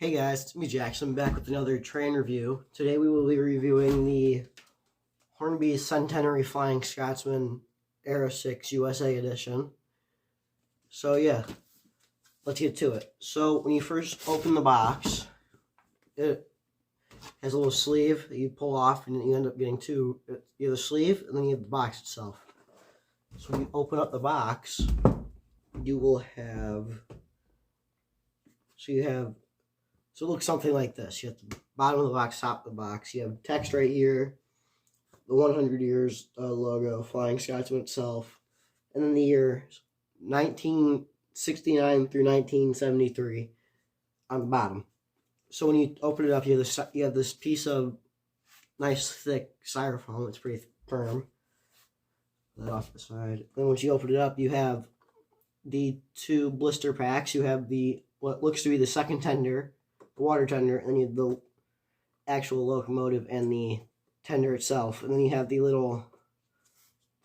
Hey guys, it's me Jackson, back with another train review. Today we will be reviewing the Hornby Centenary Flying Scotsman Era 6 USA Edition. So yeah, let's get to it. So when you first open the box, it has a little sleeve that you pull off and you end up getting two. You have the sleeve and then you have the box itself. So when you open up the box, you will have, so it looks something like this. You have the bottom of the box, top of the box. You have text right here, the 100 years logo, Flying Scotsman itself, and then the years 1969 through 1973 on the bottom. So when you open it up, you have this piece of nice thick styrofoam. It's pretty firm. That off the side. Then once you open it up, you have the two blister packs. You have what looks to be the second tender, the water tender, and then you have the actual locomotive and the tender itself. And then you have the little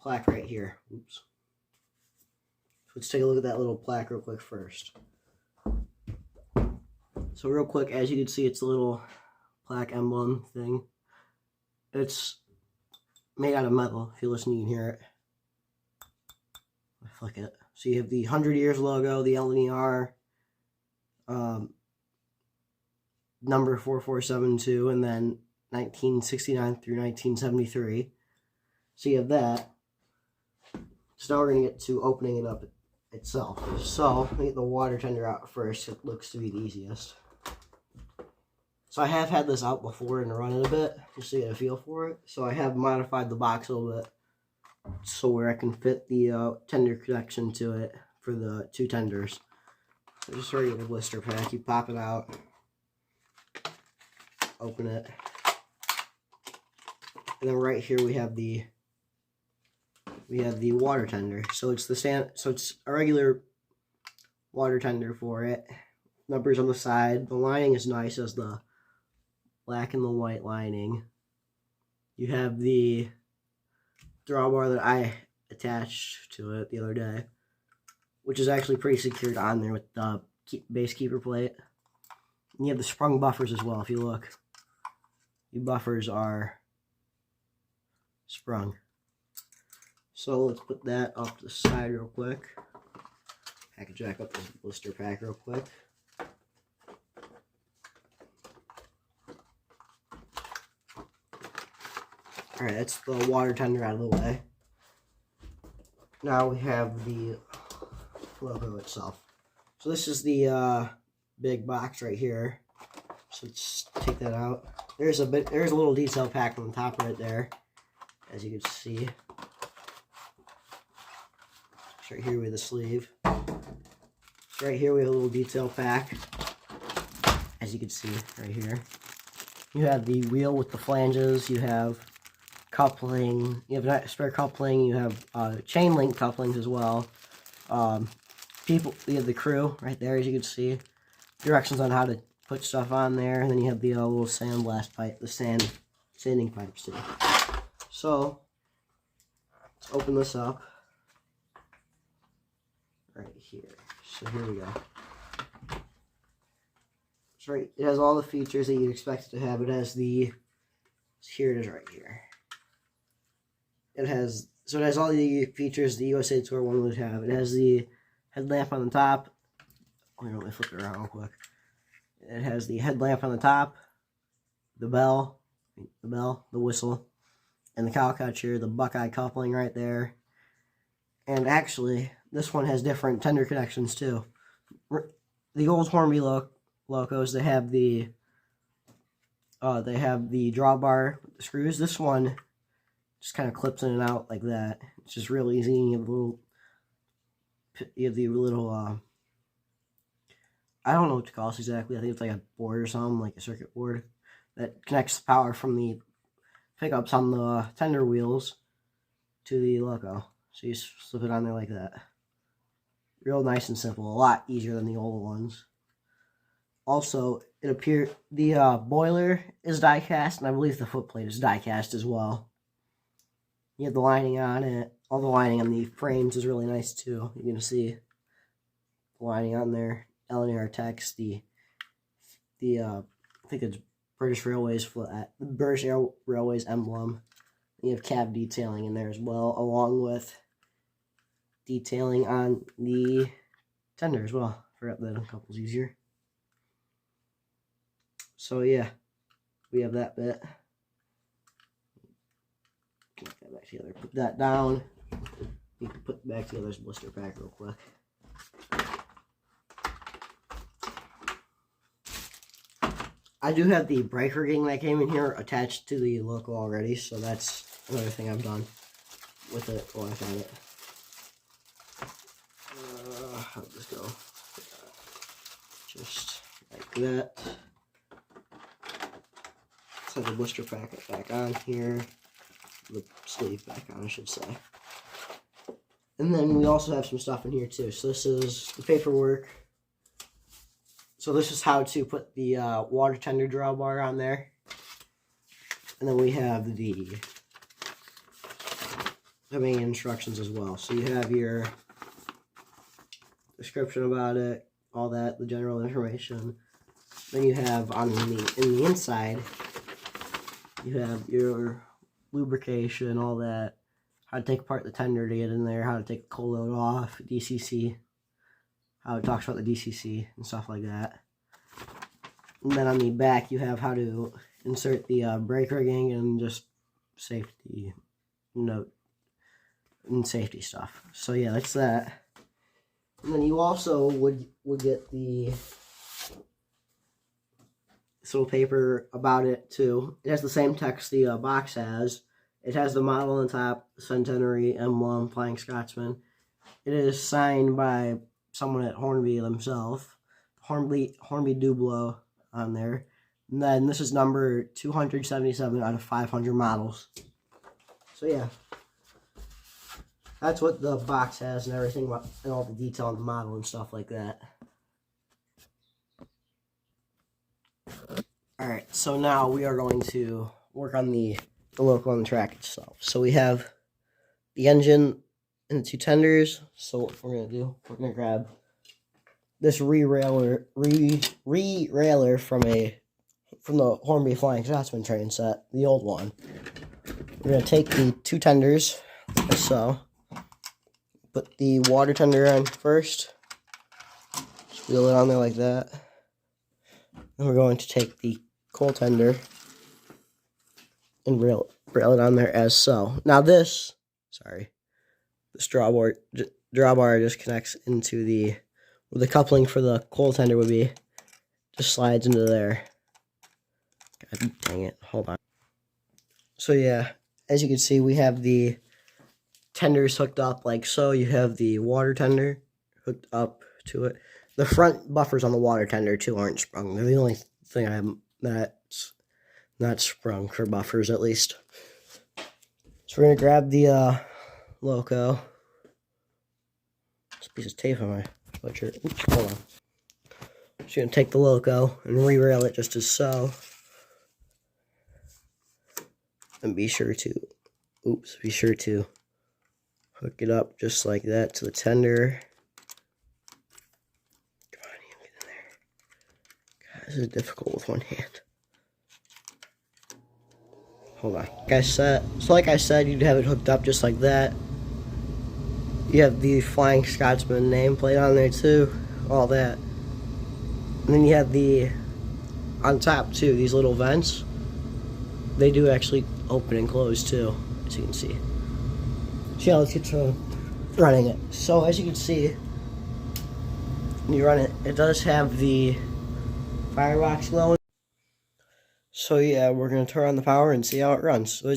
plaque right here. Oops. Let's take a look at that little plaque real quick first. So real quick, as you can see, it's a little plaque emblem thing. It's made out of metal. If you listen, you can hear it. I flick it. So you have the 100 years logo, the LNER, number 4472, and then 1969 through 1973. So you have that. So now we're going to get to opening it up itself. So let me get the water tender out first. It looks to be the easiest. So I have had this out before and run it a bit, just to get a feel for it. So I have modified the box a little bit, so where I can fit the tender connection to it for the two tenders. So just a regular blister pack. You pop it out, open it, and then right here we have the water tender. So it's it's a regular water tender for it. Numbers on the side. The lining is nice as the black and the white lining. You have the drawbar that I attached to it the other day, which is actually pretty secured on there with the base keeper plate. And you have the sprung buffers as well. If you look, the buffers are sprung. So let's put that off to the side real quick. I can jack up this blister pack real quick. Alright, that's the water tender out of the way. Now we have the logo itself. So this is the big box right here. So let's take that out. There's a little detail pack on the top right there, as you can see. So right here we have the sleeve. So right here we have a little detail pack, as you can see right here. You have the wheel with the flanges. You have coupling, you have spare coupling, you have chain link couplings as well. You have the crew right there, as you can see. Directions on how to put stuff on there, and then you have the little sandblast pipe, the sanding pipes too. So let's open this up right here. So here we go. So it has all the features that you'd expect it to have. It has here it is right here. It has all the features the USA Tour one would have. It has the headlamp on the top. Let me flip it around real quick. It has the headlamp on the top, the bell, the whistle, and the cowcatcher, the Buckeye coupling right there. And actually, this one has different tender connections too. The old Hornby locos, they have the drawbar with the screws. This one just kind of clips in and out like that. It's just real easy. You have the little I don't know what to call this exactly. I think it's like a board or something, like a circuit board that connects the power from the pickups on the tender wheels to the loco. So you slip it on there like that. Real nice and simple. A lot easier than the old ones. Also, it appears the boiler is die cast, and I believe the footplate is die cast as well. You have the lining on it. All the lining on the frames is really nice too. You're going to see the lining on there. LNR text, the the I think it's British Railways Railways emblem. You have cab detailing in there as well, along with detailing on the tender as well. Forgot that a couple's easier. So yeah, we have that bit. Get that back together. Put that down. You can put back together this blister pack real quick. I do have the brake rigging that came in here attached to the loco already, so that's another thing I've done with it while I found it. How'd this go? Just like that. Let's have the blister packet back on here. The sleeve back on, I should say. And then we also have some stuff in here too. So this is the paperwork. So this is how to put the water tender drawbar on there. And then we have the main instructions as well. So you have your description about it, all that, the general information. Then you have in the inside, you have your lubrication, all that, how to take apart the tender to get in there, how to take the cold load off, DCC, how it talks about the DCC and stuff like that. And then on the back, you have how to insert the brake rigging and just safety note and safety stuff. So yeah, that's that. And then you also would get this little paper about it too. It has the same text the box has. It has the model on the top, Centenary emblem, Flying Scotsman. It is signed by someone at Hornby themselves. Hornby Dublo on there. And then this is number 277 out of 500 models. So yeah. That's what the box has and everything, and all the detail on the model and stuff like that. Alright, so now we are going to work on the loco on the track itself. So we have the engine and the two tenders. So what we're going to do, we're going to grab this re-railer from the Hornby Flying Scotsman train set, the old one. We're going to take the two tenders, like so. Put the water tender on first. Just wheel it on there like that. Then we're going to take the coal tender and rail it on there as so. Now this drawbar just connects into where the coupling for the coal tender would be. Just slides into there. God dang it, hold on. So yeah, as you can see, we have the tenders hooked up like so. You have the water tender hooked up to it. The front buffers on the water tender too aren't sprung. They're the only thing I have that's not sprung for buffers, at least. So we're gonna grab the loco. This piece of tape on my sweatshirt. Oops, hold on. Just gonna take the loco and re-rail it just as so. And be sure to hook it up just like that to the tender. Come on, you get in there. God, this is difficult with one hand. Hold on. So like I said, you'd have it hooked up just like that. You have the Flying Scotsman nameplate on there too. All that. And then you have on top too, these little vents. They do actually open and close too, as you can see. So yeah, let's get to running it. So as you can see, when you run it, it does have the firebox glowing. So yeah, we're gonna turn on the power and see how it runs. So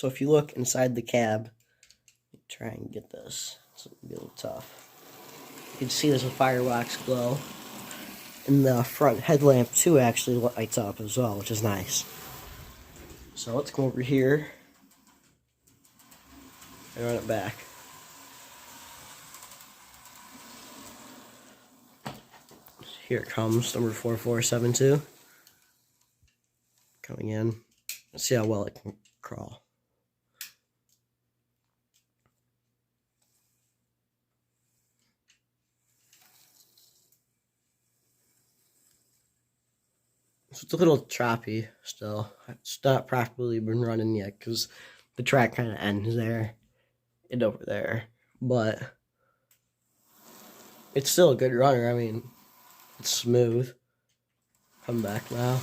if you look inside the cab, try and get this. It's gonna be a little tough. You can see there's a firebox glow, and the front headlamp too actually lights up as well, which is nice. So let's go over here and run it back. Here it comes, number 4472. Coming in. Let's see how well it can crawl. So it's a little choppy still. It's not properly been running yet because the track kind of ends there and over there. But it's still a good runner. I mean, it's smooth. Come back now.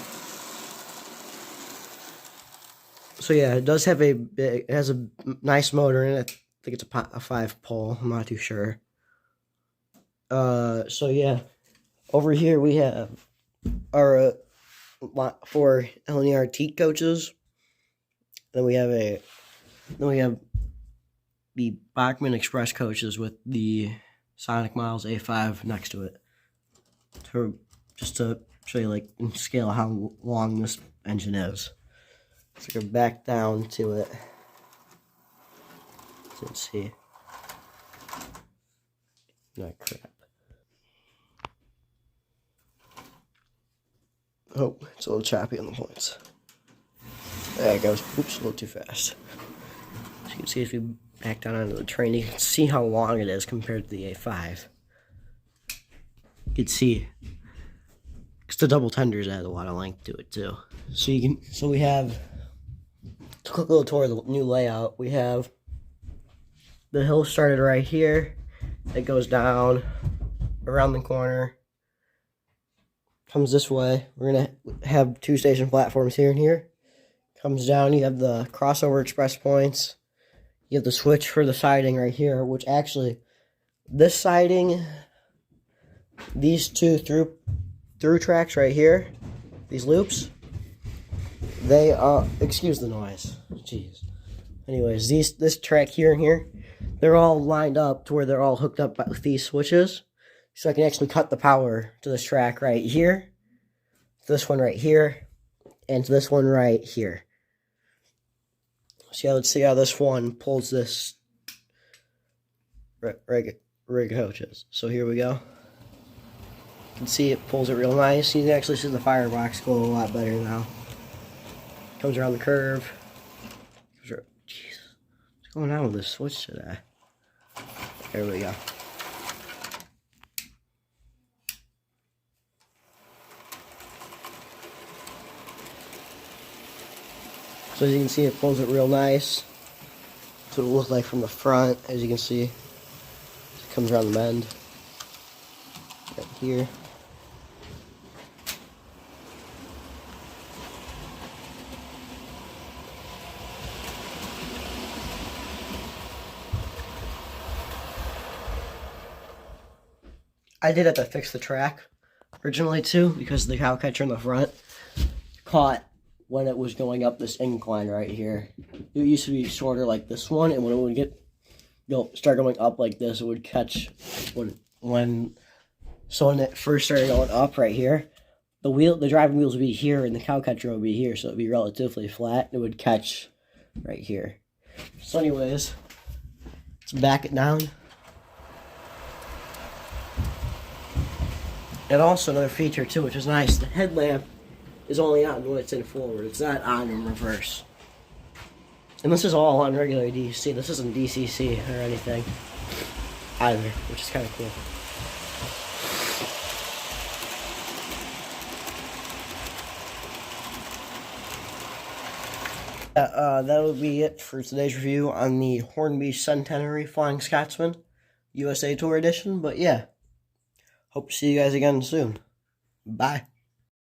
So yeah, it does have it has a nice motor in it. I think it's a 5-pole. I'm not too sure. So yeah, over here we have our 4 LNER coaches. Then we have the Bachmann Express coaches with the Sonic Miles A5 next to it. Just to show you, like, in scale how long this engine is. So go back down to it. Let's see. No crap. Oh, it's a little choppy on the points. There it goes. Oops, a little too fast. As you can see, if you back down onto the train, you can see how long it is compared to the A5. You can see, because the double tenders add a lot of length to it too. So we have a quick little tour of the new layout. We have the hill started right here. It goes down around the corner, comes this way. We're gonna have 2 station platforms here and here. Comes down. You have the crossover express points. You have the switch for the siding right here, which actually, this siding, these 2 through tracks right here, these loops, they excuse the noise. Jeez. Anyways, this track here and here, they're all lined up to where they're all hooked up with these switches. So I can actually cut the power to this track right here, to this one right here, and to this one right here. So yeah, let's see how this one pulls this rig coaches. So here we go. You can see it pulls it real nice. You can actually see the firebox go a lot better now. Comes around the curve. Jeez, what's going on with this switch today? There we go. So as you can see, it pulls it real nice. That's what it looks like from the front. As you can see, it comes around the bend right here. I did have to fix the track originally too, because the cow catcher in the front caught when it was going up this incline right here. It used to be shorter like this one, and when it would start going up like this, it would catch when it first started going up right here. The driving wheels would be here, and the cow catcher would be here, so it'd be relatively flat. It would catch right here. So anyways, let's back it down. And also another feature too, which is nice, the headlamp is only on when it's in forward. It's not on in reverse. And this is all on regular DC. This isn't DCC or anything either, which is kind of cool. That would be it for today's review on the Hornby Centenary Flying Scotsman USA Tour Edition. But yeah, hope to see you guys again soon. Bye.